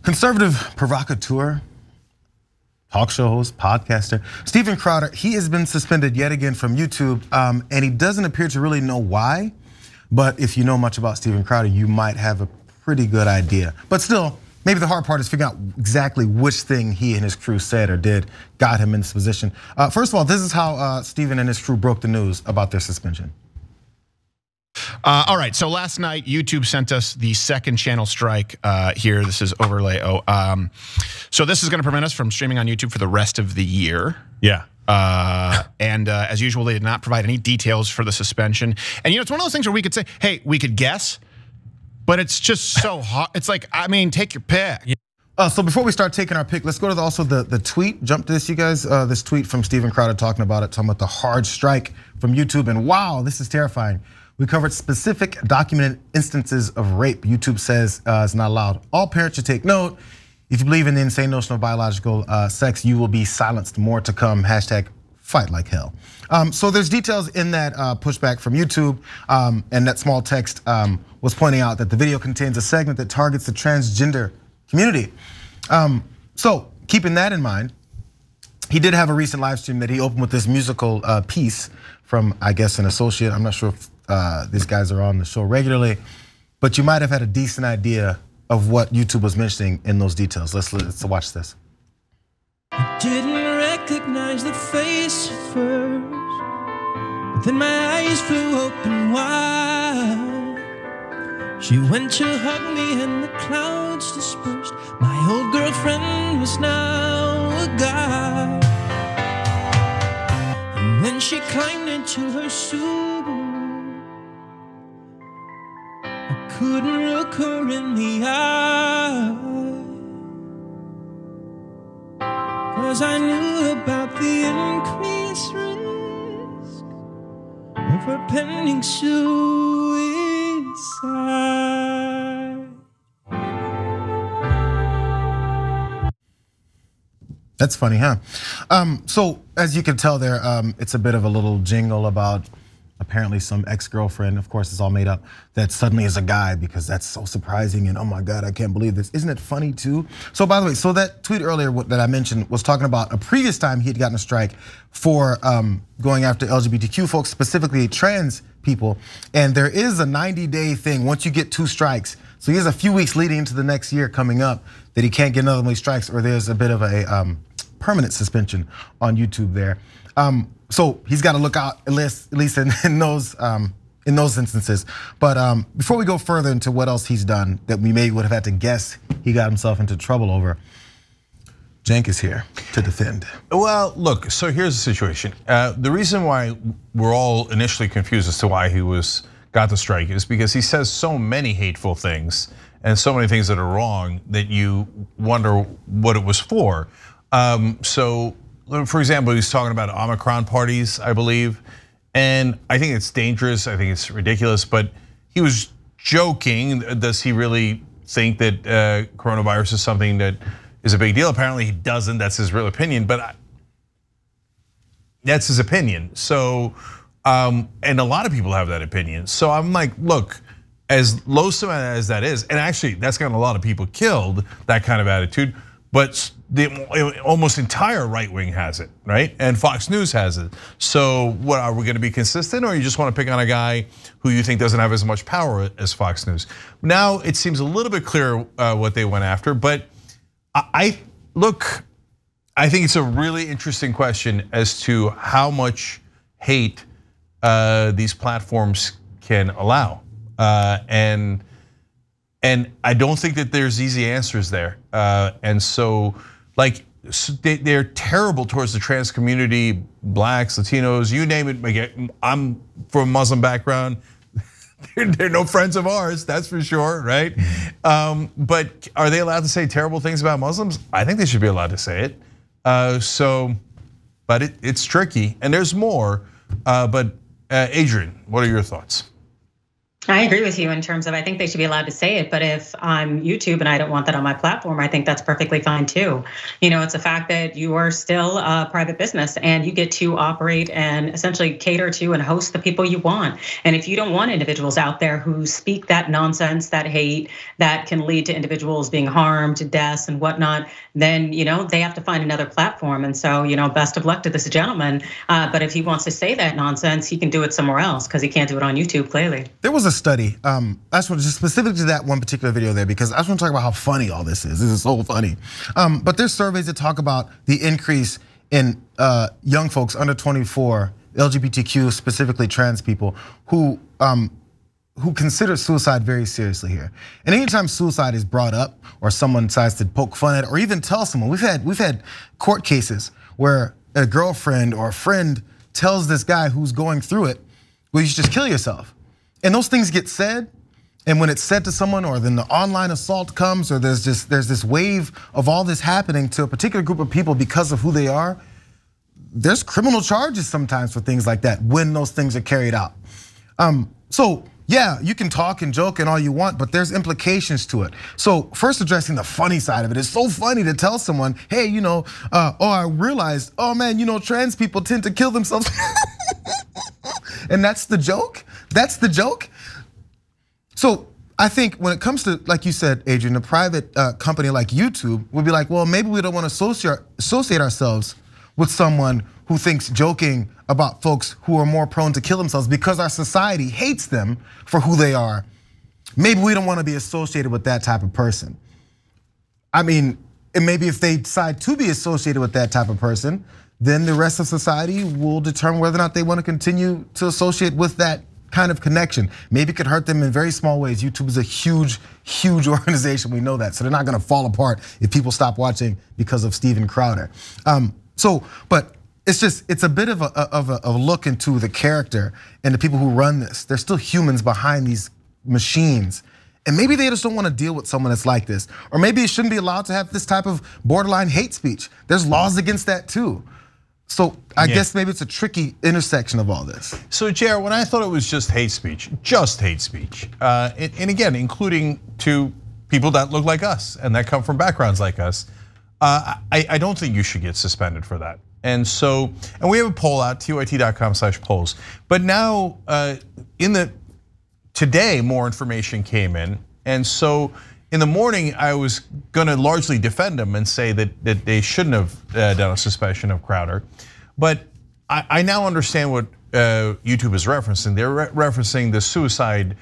Conservative provocateur, talk show host, podcaster, Steven Crowder, he has been suspended yet again from YouTube, and he doesn't appear to really know why. But if you know much about Steven Crowder, you might have a pretty good idea. But still, maybe the hard part is figuring out exactly which thing he and his crew said or did got him in this position. First of all, this is how Steven and his crew broke the news about their suspension. All right, so last night YouTube sent us the second channel strike here. This is overlay. So this is going to prevent us from streaming on YouTube for the rest of the year. Yeah. And as usual, they did not provide any details for the suspension. And it's one of those things where we could say, hey, we could guess, but it's just so hot. It's like, I mean, take your pick. Yeah. So before we start taking our pick, let's go to also the tweet. Jump to this, you guys. This tweet from Steven Crowder talking about the hard strike from YouTube. And wow, this is terrifying. We covered specific documented instances of rape YouTube says is not allowed. All parents should take note. If you believe in the insane notion of biological sex, you will be silenced. More to come. #fightlikeHell. So there's details in that pushback from YouTube, and that small text was pointing out that the video contains a segment that targets the transgender community. So keeping that in mind, he did have a recent live stream that he opened with this musical piece from, I guess, an associate. I'm not sure if these guys are on the show regularly, but you might have had a decent idea of what YouTube was mentioning in those details. Let's watch this. I didn't recognize the face at first, but then my eyes flew open wide. She went to hug me and the clouds dispersed. My old girlfriend was now a guy. And then she climbed into her Subaru. I couldn't look her in the eye, 'cause I knew about the increased risk of her pending suicide. That's funny, huh? So as you can tell there, it's a bit of a little jingle about apparently some ex-girlfriend, of course it's all made up, that suddenly is a guy, because that's so surprising and oh my God, I can't believe this. Isn't it funny too? So by the way, so that tweet earlier that I mentioned was talking about a previous time he had gotten a strike for going after LGBTQ folks, specifically trans people. And there is a 90-day thing once you get 2 strikes. So he has a few weeks leading into the next year coming up that he can't get another many strikes, or there's a bit of a permanent suspension on YouTube there. So he's got to look out at least in those instances. But before we go further into what else he's done that we maybe would have had to guess he got himself into trouble over, Cenk is here to defend. Well, look, so here's the situation. The reason why we're all initially confused as to why he got the strike is because he says so many hateful things and so many things that are wrong that you wonder what it was for. So, for example, he's talking about Omicron parties, I believe, and I think it's dangerous. I think it's ridiculous. But he was joking. Does he really think that coronavirus is something that is a big deal? Apparently, he doesn't. That's his real opinion. But that's his opinion. So, and a lot of people have that opinion. So I'm like, look, as loathsome as that is, and actually that's gotten a lot of people killed. That kind of attitude. But the almost entire right wing has it, right? And Fox News has it. So what, are we gonna be consistent, or you just wanna pick on a guy who you think doesn't have as much power as Fox News? Now it seems a little bit clearer what they went after, but I think it's a really interesting question as to how much hate these platforms can allow. And I don't think that there's easy answers there. And so, like, they're terrible towards the trans community, blacks, Latinos, you name it. I'm from a Muslim background. They're no friends of ours, that's for sure, right? But are they allowed to say terrible things about Muslims? I think they should be allowed to say it. But it's tricky, and there's more. But Adrian, what are your thoughts? I agree with you in terms of I think they should be allowed to say it, but if I'm YouTube and I don't want that on my platform, I think that's perfectly fine too. You know, it's a fact that you are still a private business and you get to operate and essentially cater to and host the people you want. And if you don't want individuals out there who speak that nonsense, that hate, that can lead to individuals being harmed, deaths and whatnot, then, you know, they have to find another platform. And so, you know, best of luck to this gentleman. But if he wants to say that nonsense, he can do it somewhere else because he can't do it on YouTube, clearly. There was a study, I just want to just specific to that one particular video there because I just want to talk about how funny all this is. This is so funny. But there's surveys that talk about the increase in young folks under 24, LGBTQ, specifically trans people, who consider suicide very seriously here. And anytime suicide is brought up or someone decides to poke fun at it or even tell someone, we've had court cases where a girlfriend or a friend tells this guy who's going through it, well, you should just kill yourself. And those things get said, and when it's said to someone, or then the online assault comes, or there's this wave of all this happening to a particular group of people because of who they are, there's criminal charges sometimes for things like that when those things are carried out. So yeah, you can talk and joke and all you want, but there's implications to it. So first addressing the funny side of it, it's so funny to tell someone, hey, you know, oh, I realized, oh man, you know, trans people tend to kill themselves. And that's the joke? That's the joke? So I think when it comes to, like you said, Adrian, a private company like YouTube would be like, well, maybe we don't want to associate ourselves with someone who thinks joking about folks who are more prone to kill themselves because our society hates them for who they are. Maybe we don't want to be associated with that type of person. I mean, and maybe if they decide to be associated with that type of person, then the rest of society will determine whether or not they want to continue to associate with that kind of connection. Maybe it could hurt them in very small ways. YouTube is a huge, huge organization, we know that. So they're not gonna fall apart if people stop watching because of Steven Crowder. But it's a bit of a look into the character and the people who run this. They're still humans behind these machines. And maybe they just don't want to deal with someone that's like this. Or maybe it shouldn't be allowed to have this type of borderline hate speech. There's laws against that too. So I guess maybe it's a tricky intersection of all this. So Gerald, when I thought it was just hate speech, and again, including to people that look like us and that come from backgrounds like us, I don't think you should get suspended for that. And we have a poll out, tyt.com/polls. But now, today, more information came in, and so in the morning, I was gonna largely defend them and say that they shouldn't have done a suspension of Crowder. But I now understand what YouTube is referencing. They're referencing the suicide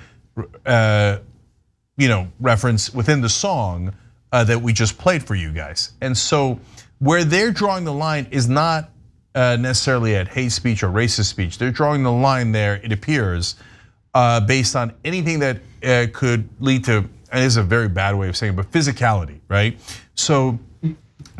reference within the song that we just played for you guys. And so where they're drawing the line is not necessarily at hate speech or racist speech. They're drawing the line there, it appears, based on anything that could lead to, and this is a very bad way of saying it, but physicality, right? So,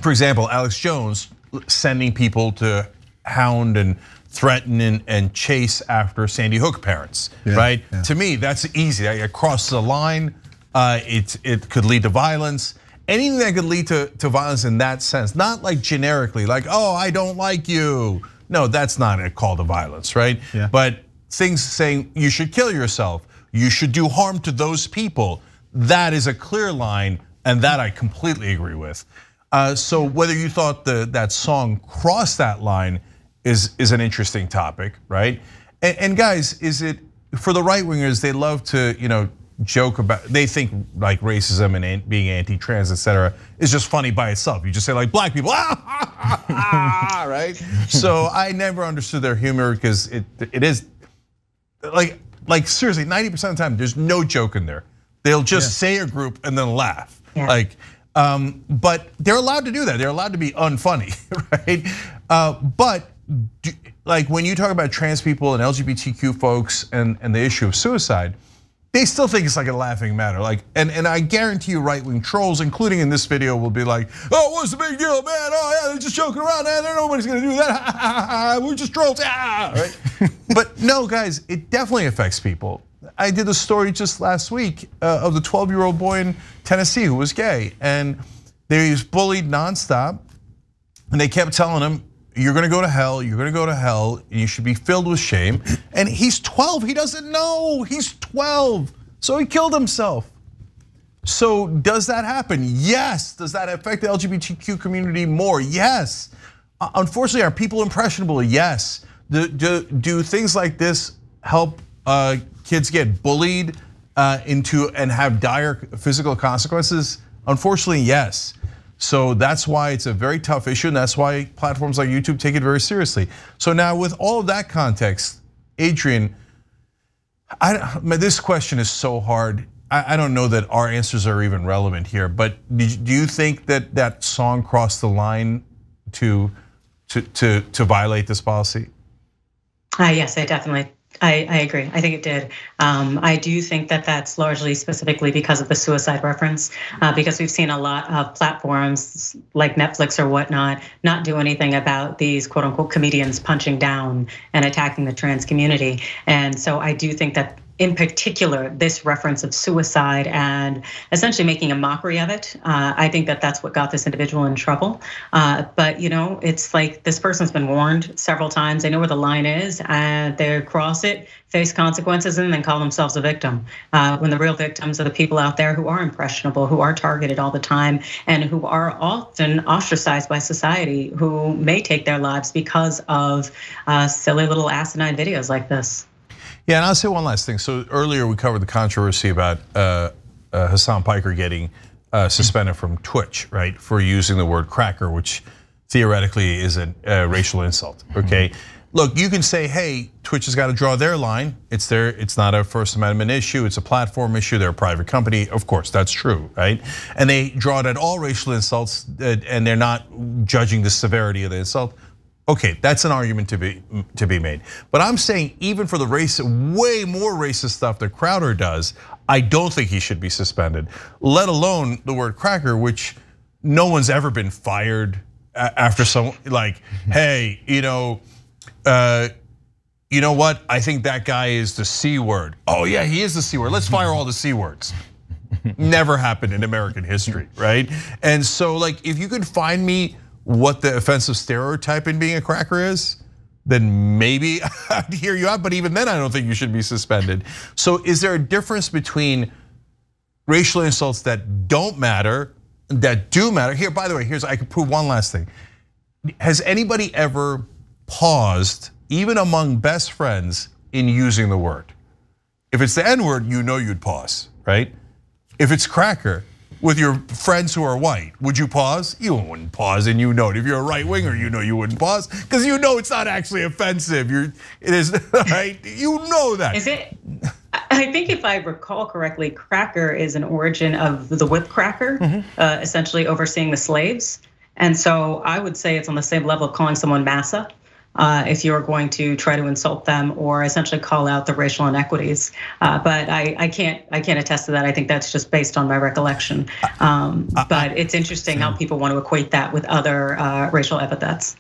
for example, Alex Jones sending people to hound and threaten and chase after Sandy Hook parents, right? Yeah. To me, that's easy. It crosses a line. It could lead to violence. Anything that could lead to violence in that sense, not like generically, like, oh, I don't like you. No, that's not a call to violence, right? Yeah. But things saying you should kill yourself, you should do harm to those people, that is a clear line, and that I completely agree with. So whether you thought that song crossed that line is an interesting topic, right? And guys, is it for the right wingers? They love to joke about. They think like racism and being anti-trans, etc., is just funny by itself. You just say like black people, right? So I never understood their humor because it is like seriously 90% of the time there's no joke in there. They'll just say a group and then laugh. Yeah. But they're allowed to do that. They're allowed to be unfunny, right? But like when you talk about trans people and LGBTQ folks and the issue of suicide, they still think it's like a laughing matter. And I guarantee you right-wing trolls, including in this video, will be like, oh, what's the big deal, man? Oh yeah, they're just joking around, man. Nobody's gonna do that. We're just trolls, right? But no, guys, it definitely affects people. I did a story just last week of the 12-year-old boy in Tennessee who was gay, and he was bullied nonstop, and they kept telling him, you're gonna go to hell, you're gonna go to hell, you should be filled with shame. And he's 12, he doesn't know, he's 12, so he killed himself. So does that happen? Yes. Does that affect the LGBTQ community more? Yes. Unfortunately, are people impressionable? Yes. Do things like this help kids get bullied into and have dire physical consequences? Unfortunately, yes. So that's why it's a very tough issue, and that's why platforms like YouTube take it very seriously. So now with all of that context, Adrian, this question is so hard. I don't know that our answers are even relevant here, but do you think that that song crossed the line to violate this policy? Yes, I agree. I think it did. I do think that that's largely specifically because of the suicide reference, because we've seen a lot of platforms like Netflix or whatnot not do anything about these quote unquote comedians punching down and attacking the trans community. And so I do think that in particular, this reference of suicide and essentially making a mockery of it, I think that that's what got this individual in trouble. But it's like this person's been warned several times. They know where the line is, and they cross it, face consequences, and then call themselves a victim. When the real victims are the people out there who are impressionable, who are targeted all the time, and who are often ostracized by society, who may take their lives because of silly little asinine videos like this. Yeah, and I'll say one last thing. So earlier we covered the controversy about Hassan Piker getting suspended from Twitch, right, for using the word cracker, which theoretically is a racial insult. Okay, look, you can say, hey, Twitch has got to draw their line. It's not a First Amendment issue. It's a platform issue. They're a private company. Of course, that's true, right? And they draw it at all racial insults, and they're not judging the severity of the insult. Okay, that's an argument to be made. But I'm saying even for the way more racist stuff that Crowder does, I don't think he should be suspended, let alone the word cracker, which no one's ever been fired after some, like, hey, you know what? I think that guy is the C word. Oh yeah, he is the C word. Let's fire all the C words. Never happened in American history, right? And so like, if you could find me what the offensive stereotype in being a cracker is, then maybe I'd hear you out, but even then I don't think you should be suspended. So is there a difference between racial insults that don't matter, that do matter? Here, by the way, I can prove one last thing. Has anybody ever paused, even among best friends, in using the word? If it's the N-word, you'd pause, right? If it's cracker, with your friends who are white, would you pause? You wouldn't pause, and you know it. If you're a right winger, you wouldn't pause because you know it's not actually offensive. It is, right? You know that. Is it? I think if I recall correctly, cracker is an origin of the whip cracker, essentially overseeing the slaves. And so I would say it's on the same level of calling someone massa. If you're going to try to insult them or essentially call out the racial inequities, but I can't attest to that. I think that's just based on my recollection. But it's interesting how people want to equate that with other racial epithets.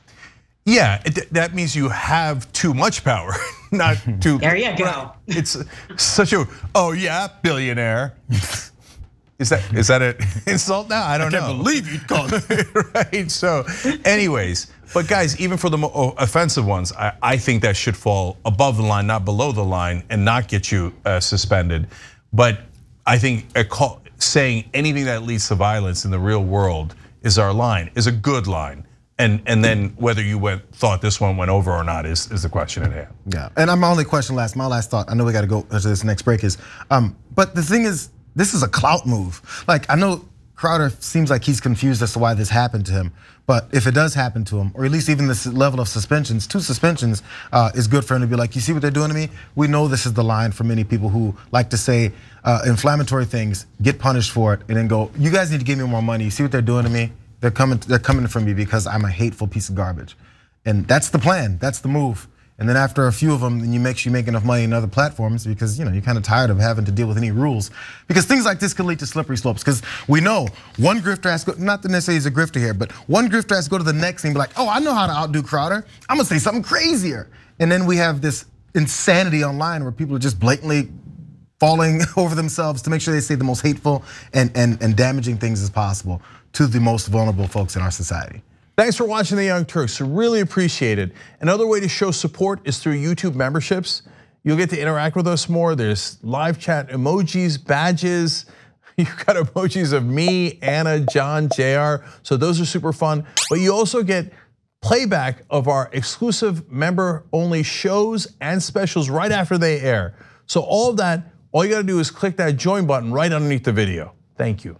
Yeah, that means you have too much power, not too. There you go. It's such a billionaire. Is that an insult now? I don't know. I can't believe you'd call it. Right. So, anyways. But guys, even for the offensive ones, I think that should fall above the line, not below the line, and not get you suspended. But I think saying anything that leads to violence in the real world is our line, is a good line. And then whether you thought this one went over or not is the question at hand. Yeah, and my last thought, I know we got to go to this next break is, but the thing is, this is a clout move. Like, I know Crowder seems like he's confused as to why this happened to him. But if it does happen to him, or at least even this level of suspensions, 2 suspensions is good for him to be like, you see what they're doing to me? We know this is the line for many people who like to say inflammatory things, get punished for it, and then go, you guys need to give me more money. You see what they're doing to me? They're coming for me because I'm a hateful piece of garbage. And that's the plan, that's the move. And then after a few of them, then you make enough money in other platforms because you're kind of tired of having to deal with any rules. Because things like this could lead to slippery slopes. Because we know one grifter has to go, not that necessarily he's a grifter here, but one grifter has to go to the next and be like, oh, I know how to outdo Crowder. I'm gonna say something crazier. And then we have this insanity online where people are just blatantly falling over themselves to make sure they say the most hateful and damaging things as possible to the most vulnerable folks in our society. Thanks for watching the Young Turks. Really appreciate it. Another way to show support is through YouTube memberships. You'll get to interact with us more. There's live chat emojis, badges. You've got emojis of me, Anna, John, JR. So those are super fun. But you also get playback of our exclusive member-only shows and specials right after they air. So all of that, all you gotta do is click that join button right underneath the video. Thank you.